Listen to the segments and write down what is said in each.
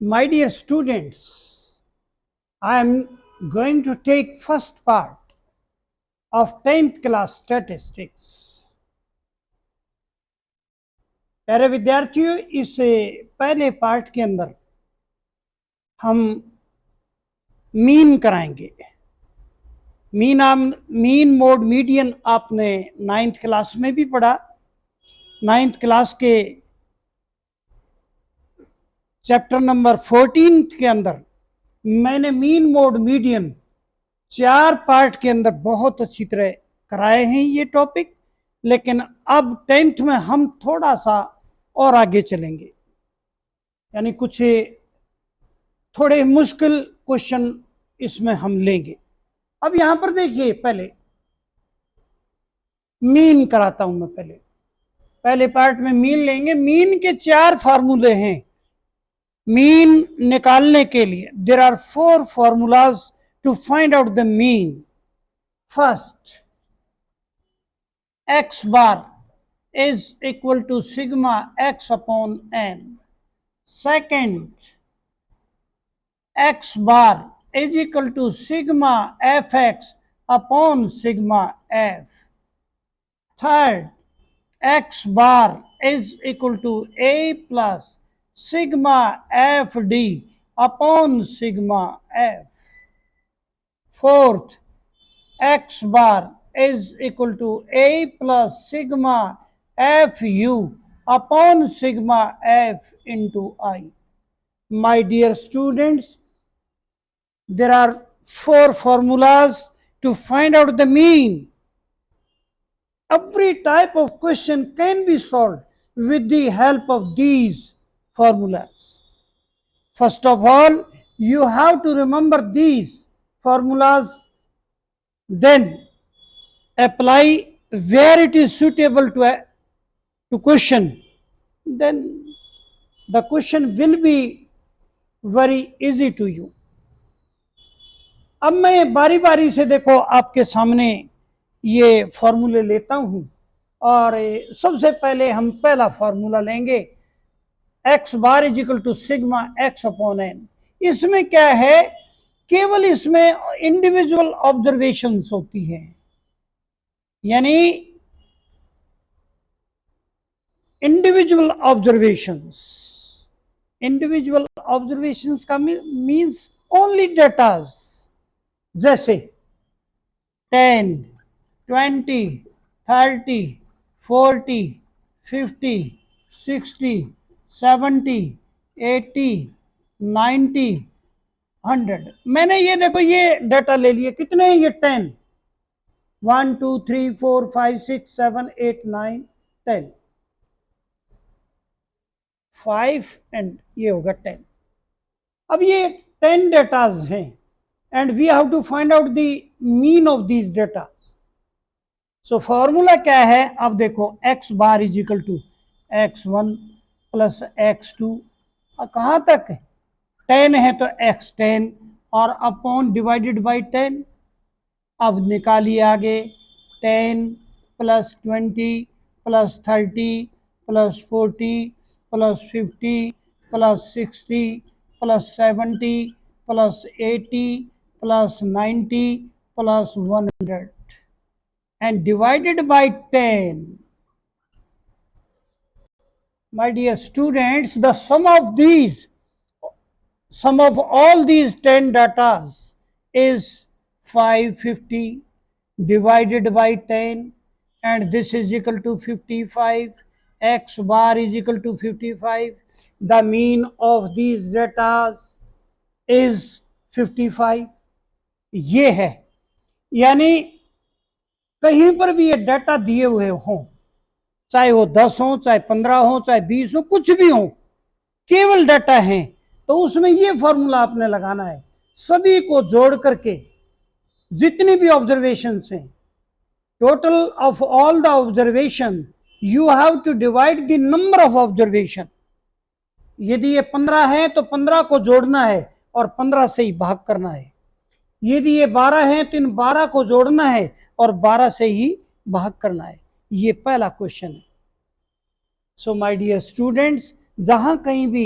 My dear students, I am going to take first part of 10th class statistics. प्यारे विद्यार्थियों, इस पहले part के अंदर हम मीन कराएंगे। मीन मोड मीडियन आपने 9th क्लास में भी पढ़ा। 9th क्लास के चैप्टर नंबर 14 के अंदर मैंने मीन मोड मीडियन 4 पार्ट के अंदर बहुत अच्छी तरह कराए हैं ये टॉपिक। लेकिन अब 10th में हम थोड़ा सा और आगे चलेंगे, यानी कुछ थोड़े मुश्किल क्वेश्चन इसमें हम लेंगे। अब यहां पर देखिए, पहले मीन कराता हूं मैं। पहले पार्ट में मीन लेंगे। मीन के 4 फार्मूले हैं मीन निकालने के लिए। There are 4 formulas to find out the mean. First, x bar is equal to sigma x upon n. Second, x bar is equal to sigma fx upon sigma f. Third, x bar is equal to a plus sigma fd upon sigma f. Fourth, x bar is equal to a plus sigma fu upon sigma f into I. My dear students, there are 4 formulas to find out the mean. Every type of question can be solved with the help of these formulas. First of all, you have to remember these formulas, then apply where it is suitable to question. Then the question will be very easy to you. अब मैं बारी बारी से देखो आपके सामने ये फॉर्मूले लेता हूं, और सबसे पहले हम पहला फॉर्मूला लेंगे, x bar is equal to sigma x upon N. इसमें क्या है, केवल इसमें इंडिविजुअल ऑब्जर्वेशंस होती हैं, यानी इंडिविजुअल ऑब्जर्वेशंस का मीन्स ओनली डेटाज, जैसे 10, 20, 30, 40, 50, 60, 70, 80, 90, 100। मैंने ये देखो ये डाटा ले लिए, कितने हैं ये 10, 1 2 3 4 5 6 7 8 9 10, 5 एंड ये होगा 10। अब ये 10 डेटाज हैं and we have to find out the mean of these data. So formula क्या है, अब देखो x bar is equal to x1 plus x2, कहाँ तक है, 10 है तो x10 और अपॉन डिवाइडेड बाई 10। अब निकालिए आगे, 10 plus 20 plus 30 plus 40 plus 50 plus 60 plus 70 plus 80 plus 90 plus 100 and divided by 10. My dear students, the sum of all these 10 datas is 550 divided by 10, and this is equal to 55. X bar is equal to 55. The mean of these datas is 55. ये है, यानी कहीं पर भी ये data दिए हुए हों, चाहे वो 10 हो, चाहे 15 हो, चाहे 20 हो, कुछ भी हो, केवल डाटा है, तो उसमें ये फॉर्मूला आपने लगाना है। सभी को जोड़ करके जितनी भी ऑब्जर्वेशन हैं, total of all the observation, you have to divide the number of observation. यदि ये 15 है तो 15 को जोड़ना है और 15 से ही भाग करना है। यदि ये 12 है तो इन 12 को जोड़ना है और 12 से ही भाग करना है। ये पहला क्वेश्चन है। सो माय डियर स्टूडेंट्स, जहां कहीं भी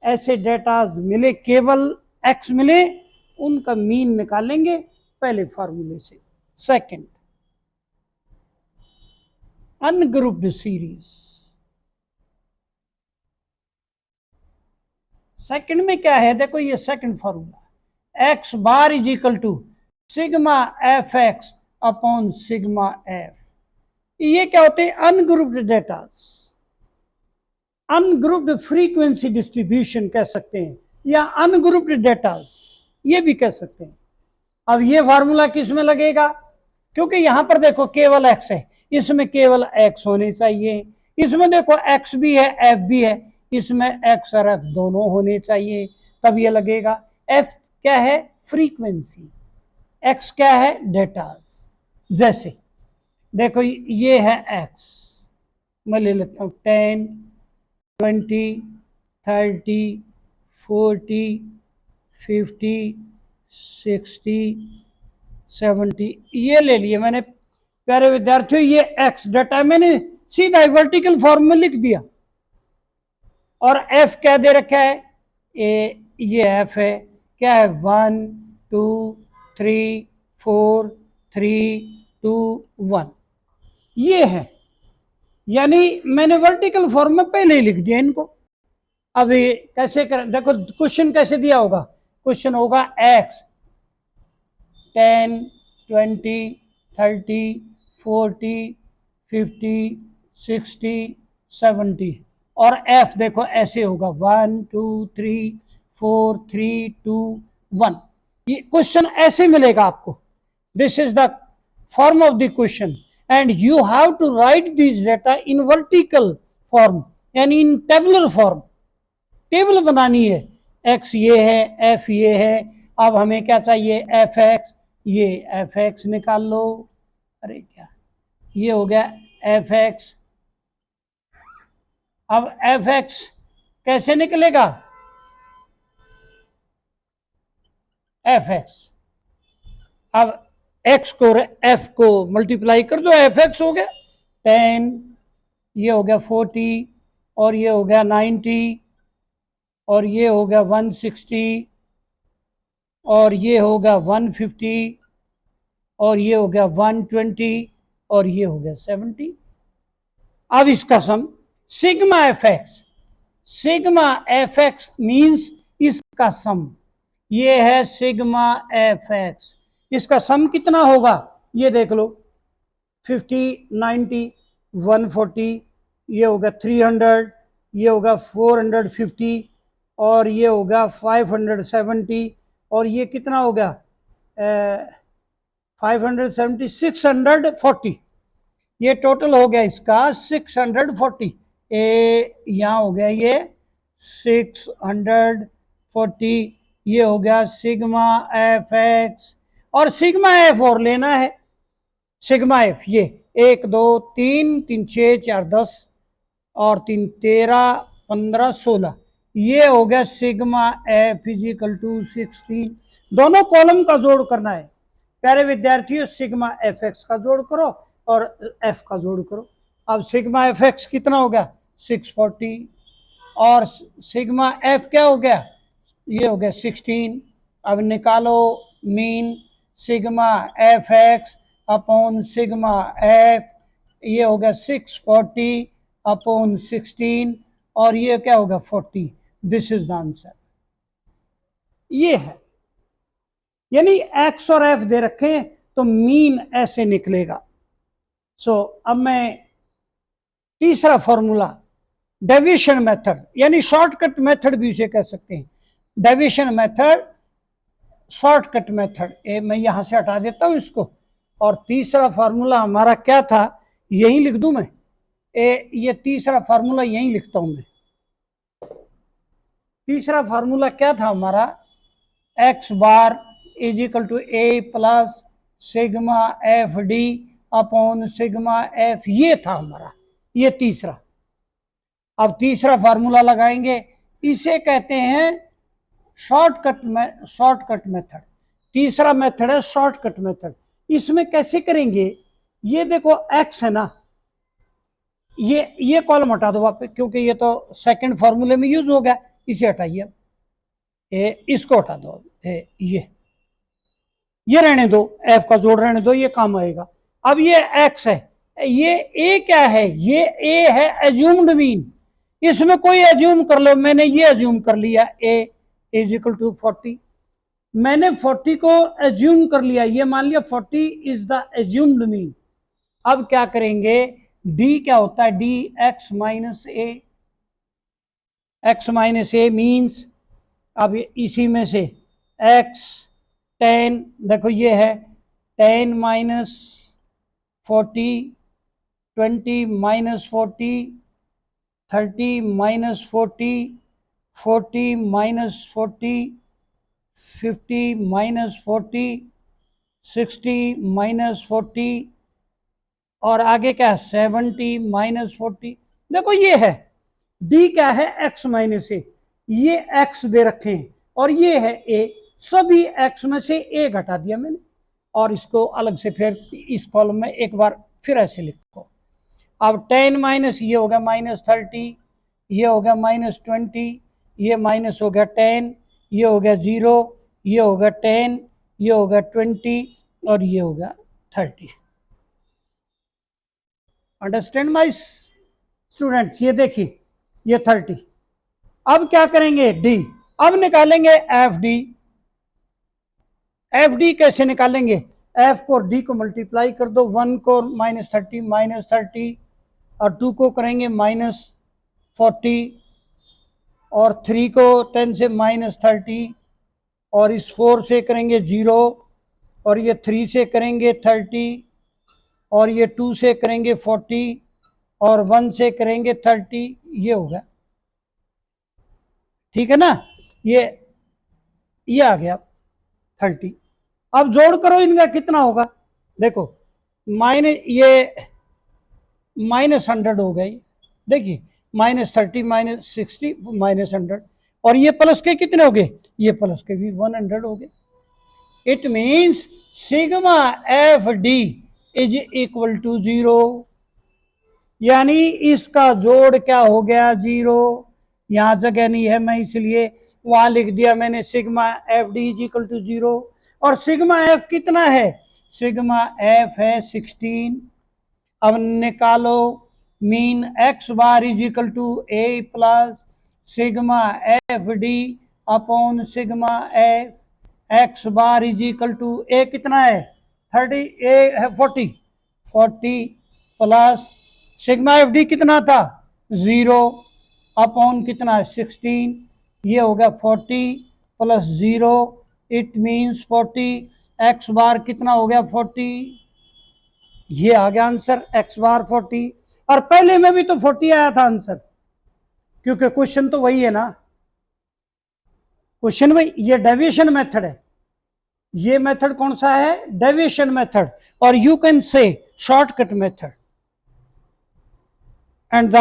ऐसे डेटाज मिले, केवल x मिले, उनका मीन निकालेंगे पहले फार्मूले से। Second, ungrouped series. सेकंड में क्या है, देखो ये second formula, X bar is equal to sigma F X upon sigma F. ये क्या होते हैं, ungrouped datas, ungrouped frequency distribution कह सकते हैं, या अनग्रुप्ड डेटास ये भी कह सकते हैं। अब ये फार्मूला किस में लगेगा, क्योंकि यहां पर देखो केवल एक्स है, इसमें केवल एक्स होने चाहिए, इसमें देखो एक्स भी है एफ भी है, इसमें एक्स और एफ दोनों होने चाहिए, तब ये लगेगा। एफ क्या है, फ्रीक्वेंसी, एक्स क्या है, डेटास। जैसे देखो ये है एक्स, मैं ले लेता हूं 10, 20, 30, 40, 50, 60, 70, ये ले लिए मैंने। प्यारे विद्यार्थियों ये एक्स डाटा मैंने सीधा वर्टिकल फॉर्म में लिख दिया, और एफ क्या दे रखा है, ये एफ है, क्या है, 1 2 3 4 3 2 1, ये है। यानी मैंने वर्टिकल फॉर्म में पहले ही लिख दिया इनको। अब ये कैसे करें, देखो क्वेश्चन कैसे दिया होगा, क्वेश्चन होगा एक्स 10 20 30 40 50 60 70, और एफ देखो ऐसे होगा 1 2 3 4 3 2 1। ये क्वेश्चन ऐसे मिलेगा आपको, this is the form of the question, and you have to write these data in vertical form and in tabular form। Table बनानी है, x ये है, f ये है, अब हमें क्या चाहिए, एफ एक्स, ये एफ एक्स निकाल लो, अरे क्या, ये हो गया एफ एक्स। अब एफ एक्स कैसे निकलेगा, एफ एक्स, अब एक्स को एफ को मल्टीप्लाई कर दो, एफ एक्स हो गया 10, ये हो गया 40, और ये हो गया 90, और ये हो गया 160, और ये हो गया 150, और ये हो गया 120, और ये हो गया 70। अब इसका sum sigma F X, sigma F X means इसका सम, ये है सिग्मा एफ एक्स, इसका सम कितना होगा, ये देख लो 50 90 140, ये होगा 300, ये होगा 450, और ये होगा 570, और ये कितना हो गया 570 640, ये टोटल हो गया इसका 640। यहाँ हो गया ये 640, ये हो गया सिग्मा एफ एक्स, और सिग्मा एफ और लेना है, सिग्मा एफ ये 1 2 3 3 6 4 10 और 3 13 15 16, ये हो गया sigma F is equal to 16। दोनों कॉलम का जोड़ करना है प्यारे विद्यार्थियों, सिग्मा एफ एक्स का जोड़ करो और एफ का जोड़ करो। अब सिग्मा एफ एक्स कितना हो गया 640, और सिग्मा एफ क्या हो गया, ये हो गया 16। अब निकालो mean, sigma F X upon sigma F, ये हो गया 640 अपॉन 16, और ये क्या होगा 40। दिस इज द आंसर, ये है। यानी एक्स और एफ दे रखे हैं तो मीन ऐसे निकलेगा। अब मैं तीसरा फॉर्मूला, डेविएशन मेथड, यानी शॉर्टकट मेथड भी उसे कह सकते हैं, डेविएशन मेथड, शॉर्टकट मेथड, मैं यहां से हटा देता हूं इसको, और तीसरा फार्मूला हमारा क्या था, यही लिख दूं मैं, ये तीसरा फार्मूला यही लिखता हूं मैं। तीसरा फार्मूला क्या था हमारा, x bar is equal to A plus sigma F D upon sigma F, ये था हमारा, ये तीसरा। अब तीसरा फार्मूला लगाएंगे, इसे कहते हैं शॉर्टकट मेथड। तीसरा मेथड है शॉर्टकट मेथड। इसमें कैसे करेंगे, ये देखो एक्स है ना, ये कॉलम हटा दो वापस, क्योंकि ये तो सेकंड फार्मूले में यूज हो गया, इसे हटाइए अब, इसको हटा दो, ये रहने दो, एफ का जोड़ रहने दो, ये काम आएगा। अब ये एक्स है, ये ए क्या है, ये ए है एज्यूम्ड मीन, इसमें कोई एज्यूम कर लो, मैंने ये एज्यूम कर लिया ए इज इक्वल टू 40, मैंने 40 को एज्यूम कर लिया, ये मान लिया 40 इज द एज्यूम्ड मीन। अब क्या करेंगे, डी क्या होता है, डी एक्स माइनस ए, एक्स माइनस ए मीन्स, अब इसी में से एक्स टेन, देखो ये है 10 minus 40, 20 minus 40, 30 minus 40, 40 minus 40, 50 minus 40, 60 minus 40, और आगे क्या है 70 माइनस 40। देखो ये है डी क्या है, एक्स माइनस ए, ये एक्स दे रखे हैं और ये है ए, सभी एक्स में से ए घटा दिया मैंने, और इसको अलग से फिर इस कॉलम में एक बार फिर ऐसे लिखो। अब 10 माइनस ये हो गया माइनस 30, ये हो गया माइनस 20, ये माइनस हो गया 10, ये हो गया 0, ये हो गया 10, ये हो गया 20, और ये हो गया 30। अंडरस्टैंड माय स्टूडेंट्स, ये देखिए ये 30। अब क्या करेंगे, डी, अब निकालेंगे एफ डी। एफ डी कैसे निकालेंगे, एफ को डी को मल्टीप्लाई कर दो, 1 को माइनस 30 और 2 को करेंगे माइनस 40, और 3 को 10 से माइनस 30, और इस 4 से करेंगे 0, और ये 3 से करेंगे 30, और ये 2 से करेंगे 40, और 1 से करेंगे 30, ये होगा, ठीक है ना, ये आ गया 30। अब जोड़ करो इनका कितना होगा, देखो माइनस ये माइनस 100 हो गई, देखिए माइनस 30 माइनस 60 माइनस 100, और ये प्लस के कितने हो गए, ये प्लस के भी 100 हो गए। It means sigma F D is equal to 0, यानी इसका जोड़ क्या हो गया 0, यहां जगह नहीं है मैं इसलिए वहां लिख दिया मैंने sigma F D is equal to 0, और सिग्मा एफ कितना है, सिग्मा एफ है 16। अब निकालो mean X bar is equal to A plus sigma F D upon sigma F, X bar is equal to A कितना है 30, ए है 40 प्लस सिग्मा एफ डी कितना था 0 अपॉन कितना है 16, ये हो गया 40 प्लस 0, इट मीन्स 40, एक्स बार कितना हो गया 40, ये आ गया आंसर एक्स बार 40। और पहले में भी तो 40 आया था आंसर, क्योंकि क्वेश्चन तो वही है ना, क्वेश्चन वही, ये डेविएशन मेथड है, ये मेथड कौन सा है, डेविएशन मेथड, और you can say shortcut method, and the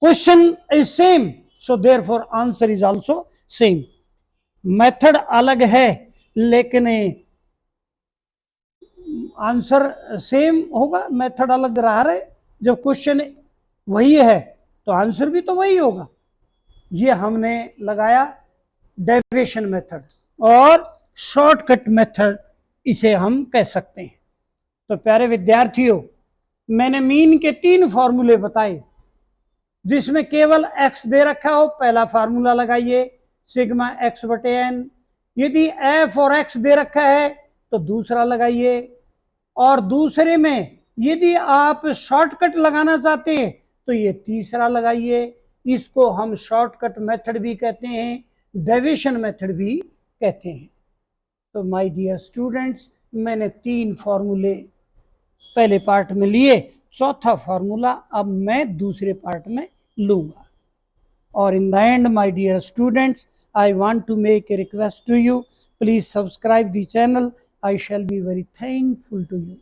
question is same, so therefore answer is also same. Method अलग है लेकिन आंसर सेम होगा, मेथड अलग रहा है, जब क्वेश्चन वही है तो आंसर भी तो वही होगा। ये हमने लगाया डेविएशन मेथड और शॉर्टकट मेथड इसे हम कह सकते हैं। तो प्यारे विद्यार्थियों, मैंने मीन के 3 फॉर्मूले बताए, जिसमें केवल x दे रखा हो पहला फार्मूला लगाइए सिग्मा एक्स बटे एन, यदि f और x दे रखा है तो दूसरा लगाइए, और दूसरे में यदि आप शॉर्टकट लगाना चाहते हैं तो ये तीसरा लगाइए। इसको हम शॉर्टकट मेथड भी कहते हैं, डेविएशन मेथड भी कहते हैं। तो माय डियर स्टूडेंट्स, मैंने 3 फॉर्मूले पहले पार्ट में लिए, चौथा फॉर्मूला अब मैं दूसरे पार्ट में लूंगा। और in the end my dear students, I want to make a request to you. Please subscribe the channel. I shall be very thankful to you.